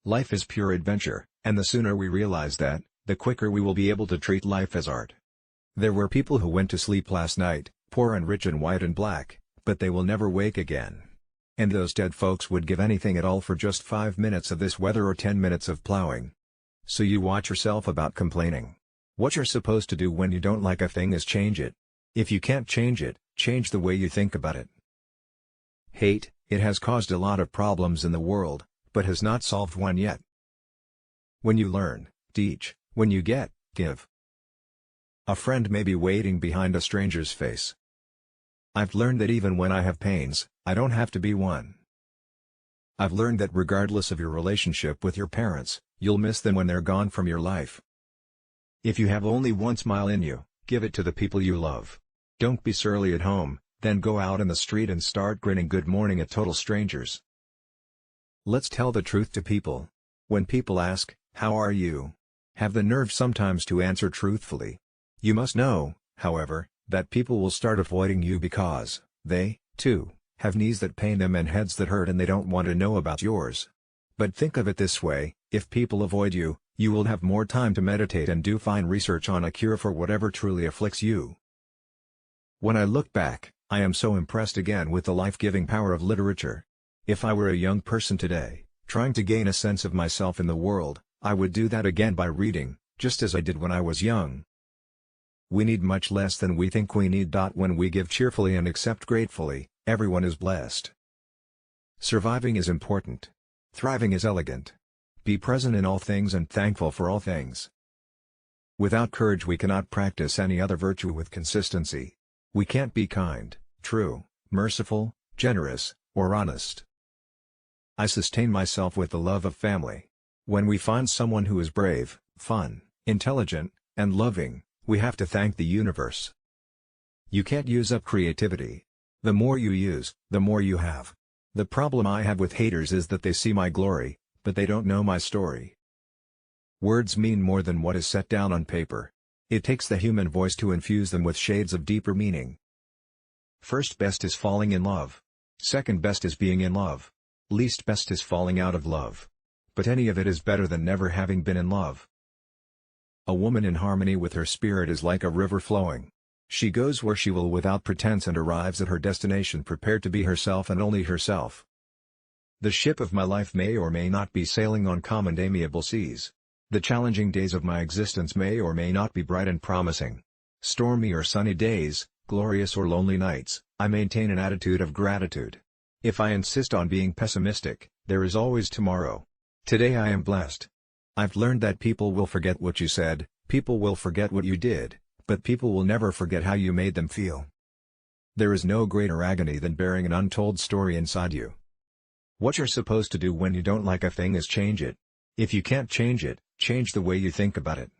Life is pure adventure, and the sooner we realize that, the quicker we will be able to treat life as art. There were people who went to sleep last night, poor and rich and white and black, but they will never wake again. And those dead folks would give anything at all for just 5 minutes of this weather or 10 minutes of plowing. So you watch yourself about complaining. What you're supposed to do when you don't like a thing is change it. If you can't change it, change the way you think about it. Hate, it has caused a lot of problems in the world, but has not solved one yet. When you learn, teach. When you get, give. A friend may be waiting behind a stranger's face. I've learned that even when I have pains, I don't have to be one. I've learned that regardless of your relationship with your parents, you'll miss them when they're gone from your life. If you have only one smile in you, give it to the people you love. Don't be surly at home, then go out in the street and start grinning good morning at total strangers. Let's tell the truth to people. When people ask, "How are you?" have the nerve sometimes to answer truthfully. You must know, however, that people will start avoiding you because they, too, have knees that pain them and heads that hurt and they don't want to know about yours. But think of it this way, if people avoid you, you will have more time to meditate and do fine research on a cure for whatever truly afflicts you. When I look back, I am so impressed again with the life-giving power of literature. If I were a young person today, trying to gain a sense of myself in the world, I would do that again by reading, just as I did when I was young. We need much less than we think we need. When we give cheerfully and accept gratefully, everyone is blessed. Surviving is important. Thriving is elegant. Be present in all things and thankful for all things. Without courage we cannot practice any other virtue with consistency. We can't be kind, true, merciful, generous, or honest. I sustain myself with the love of family. When we find someone who is brave, fun, intelligent, and loving, we have to thank the universe. You can't use up creativity. The more you use, the more you have. The problem I have with haters is that they see my glory, but they don't know my story. Words mean more than what is set down on paper. It takes the human voice to infuse them with shades of deeper meaning. First best is falling in love. Second best is being in love. Least best is falling out of love. But any of it is better than never having been in love. A woman in harmony with her spirit is like a river flowing. She goes where she will without pretense and arrives at her destination prepared to be herself and only herself. The ship of my life may or may not be sailing on calm and amiable seas. The challenging days of my existence may or may not be bright and promising. Stormy or sunny days, glorious or lonely nights, I maintain an attitude of gratitude. If I insist on being pessimistic, there is always tomorrow. Today I am blessed. I've learned that people will forget what you said, people will forget what you did, but people will never forget how you made them feel. There is no greater agony than bearing an untold story inside you. What you're supposed to do when you don't like a thing is change it. If you can't change it, change the way you think about it.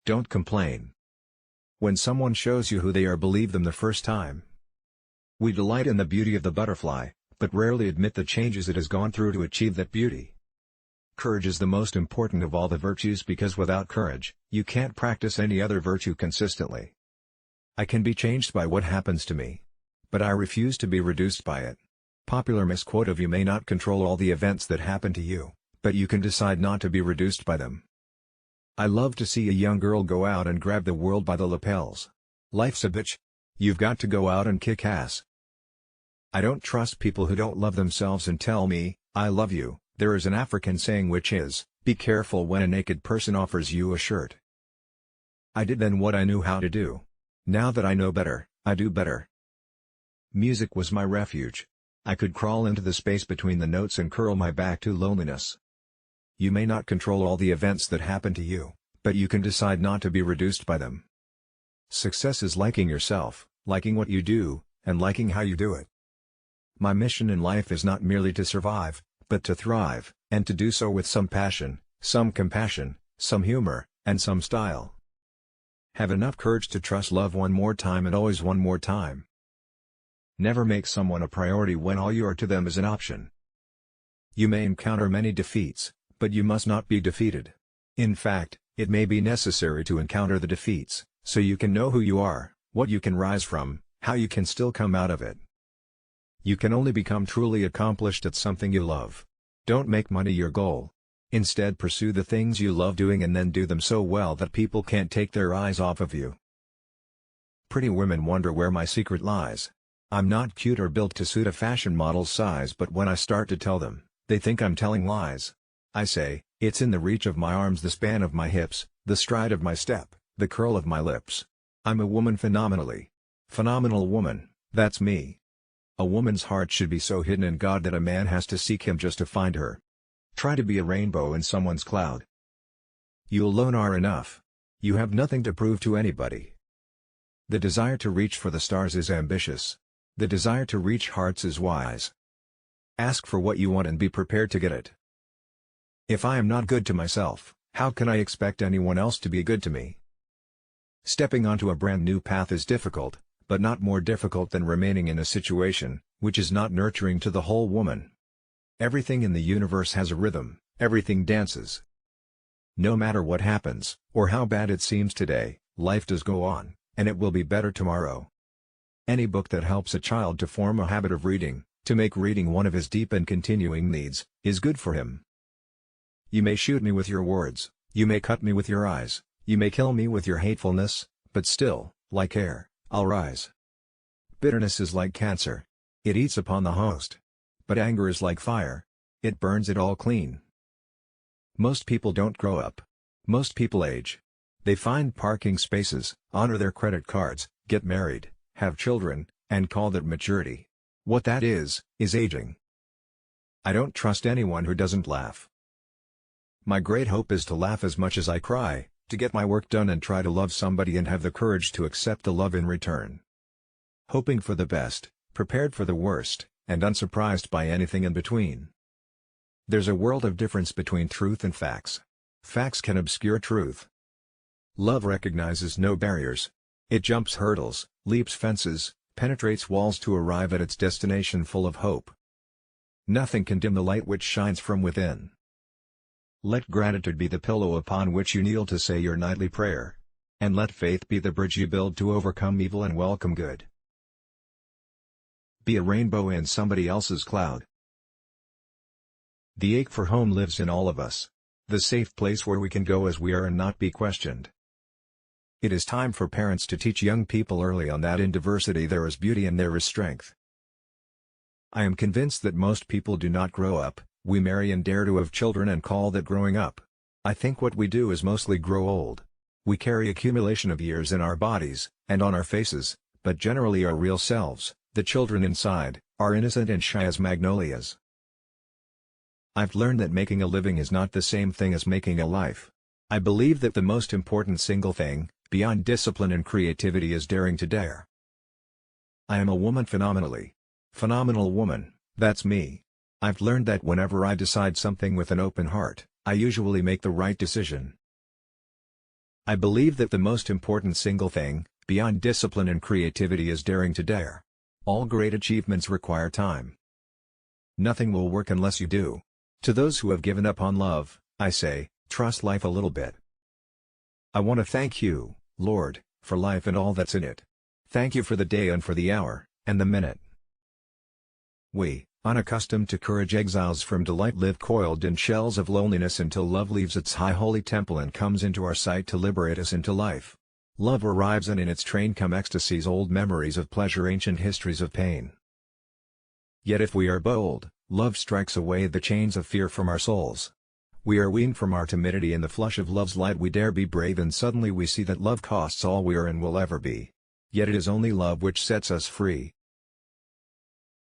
Don't complain. When someone shows you who they are, believe them the first time. We delight in the beauty of the butterfly, but rarely admit the changes it has gone through to achieve that beauty. Courage is the most important of all the virtues because without courage, you can't practice any other virtue consistently. I can be changed by what happens to me. But I refuse to be reduced by it. Popular misquote of: you may not control all the events that happen to you, but you can decide not to be reduced by them. I love to see a young girl go out and grab the world by the lapels. Life's a bitch. You've got to go out and kick ass. I don't trust people who don't love themselves and tell me, "I love you." There is an African saying which is, "Be careful when a naked person offers you a shirt." I did then what I knew how to do. Now that I know better, I do better. Music was my refuge. I could crawl into the space between the notes and curl my back to loneliness. You may not control all the events that happen to you, but you can decide not to be reduced by them. Success is liking yourself, liking what you do, and liking how you do it. My mission in life is not merely to survive, but to thrive, and to do so with some passion, some compassion, some humor, and some style. Have enough courage to trust love one more time and always one more time. Never make someone a priority when all you are to them is an option. You may encounter many defeats, but you must not be defeated. In fact, it may be necessary to encounter the defeats, so you can know who you are, what you can rise from, how you can still come out of it. You can only become truly accomplished at something you love. Don't make money your goal. Instead, pursue the things you love doing and then do them so well that people can't take their eyes off of you. Pretty women wonder where my secret lies. I'm not cute or built to suit a fashion model's size, but when I start to tell them, they think I'm telling lies. I say, it's in the reach of my arms, the span of my hips, the stride of my step, the curl of my lips. I'm a woman phenomenally. Phenomenal woman, that's me. A woman's heart should be so hidden in God that a man has to seek him just to find her. Try to be a rainbow in someone's cloud. You alone are enough. You have nothing to prove to anybody. The desire to reach for the stars is ambitious. The desire to reach hearts is wise. Ask for what you want and be prepared to get it. If I am not good to myself, how can I expect anyone else to be good to me? Stepping onto a brand new path is difficult, but not more difficult than remaining in a situation which is not nurturing to the whole woman. Everything in the universe has a rhythm, everything dances. No matter what happens, or how bad it seems today, life does go on, and it will be better tomorrow. Any book that helps a child to form a habit of reading, to make reading one of his deep and continuing needs, is good for him. You may shoot me with your words, you may cut me with your eyes, you may kill me with your hatefulness, but still, like air, I'll rise. Bitterness is like cancer. It eats upon the host. But anger is like fire. It burns it all clean. Most people don't grow up. Most people age. They find parking spaces, honor their credit cards, get married, have children, and call that maturity. What that is aging. I don't trust anyone who doesn't laugh. My great hope is to laugh as much as I cry, to get my work done and try to love somebody and have the courage to accept the love in return. Hoping for the best, prepared for the worst, and unsurprised by anything in between. There's a world of difference between truth and facts. Facts can obscure truth. Love recognizes no barriers. It jumps hurdles, leaps fences, penetrates walls to arrive at its destination full of hope. Nothing can dim the light which shines from within. Let gratitude be the pillow upon which you kneel to say your nightly prayer. And let faith be the bridge you build to overcome evil and welcome good. Be a rainbow in somebody else's cloud. The ache for home lives in all of us. The safe place where we can go as we are and not be questioned. It is time for parents to teach young people early on that in diversity there is beauty and there is strength. I am convinced that most people do not grow up, we marry and dare to have children and call that growing up. I think what we do is mostly grow old. We carry accumulation of years in our bodies, and on our faces, but generally our real selves, the children inside, are innocent and shy as magnolias. I've learned that making a living is not the same thing as making a life. I believe that the most important single thing, beyond discipline and creativity, is daring to dare. I am a woman phenomenally. Phenomenal woman, that's me. I've learned that whenever I decide something with an open heart, I usually make the right decision. I believe that the most important single thing, beyond discipline and creativity, is daring to dare. All great achievements require time. Nothing will work unless you do. To those who have given up on love, I say, trust life a little bit. I want to thank you, Lord, for life and all that's in it. Thank you for the day and for the hour, and the minute. We, unaccustomed to courage exiles from delight, live coiled in shells of loneliness until love leaves its high holy temple and comes into our sight to liberate us into life. Love arrives and in its train come ecstasies, old memories of pleasure, ancient histories of pain. Yet if we are bold, love strikes away the chains of fear from our souls. We are weaned from our timidity in the flush of love's light, we dare be brave, and suddenly we see that love costs all we are and will ever be. Yet it is only love which sets us free.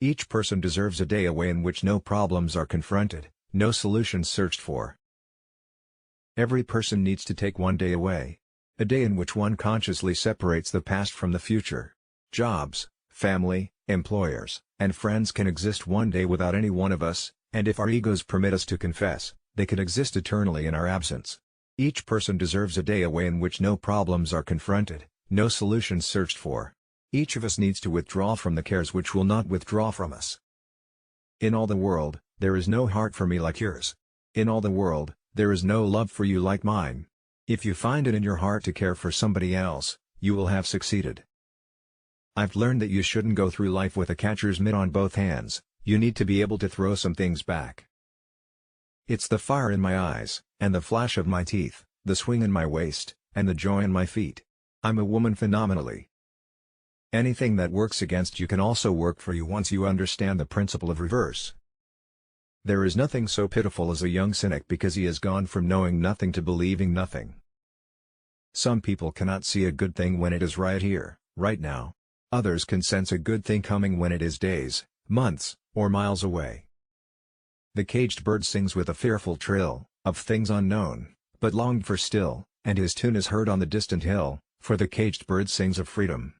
Each person deserves a day away in which no problems are confronted, no solutions searched for. Every person needs to take one day away. A day in which one consciously separates the past from the future. Jobs, family, employers, and friends can exist one day without any one of us, and if our egos permit us to confess, they could exist eternally in our absence. Each person deserves a day away in which no problems are confronted, no solutions searched for. Each of us needs to withdraw from the cares which will not withdraw from us. In all the world, there is no heart for me like yours. In all the world, there is no love for you like mine. If you find it in your heart to care for somebody else, you will have succeeded. I've learned that you shouldn't go through life with a catcher's mitt on both hands, you need to be able to throw some things back. It's the fire in my eyes, and the flash of my teeth, the swing in my waist, and the joy in my feet. I'm a woman phenomenally. Anything that works against you can also work for you once you understand the principle of reverse. There is nothing so pitiful as a young cynic because he has gone from knowing nothing to believing nothing. Some people cannot see a good thing when it is right here, right now. Others can sense a good thing coming when it is days, months, or miles away. The caged bird sings with a fearful trill, of things unknown, but longed for still, and his tune is heard on the distant hill, for the caged bird sings of freedom.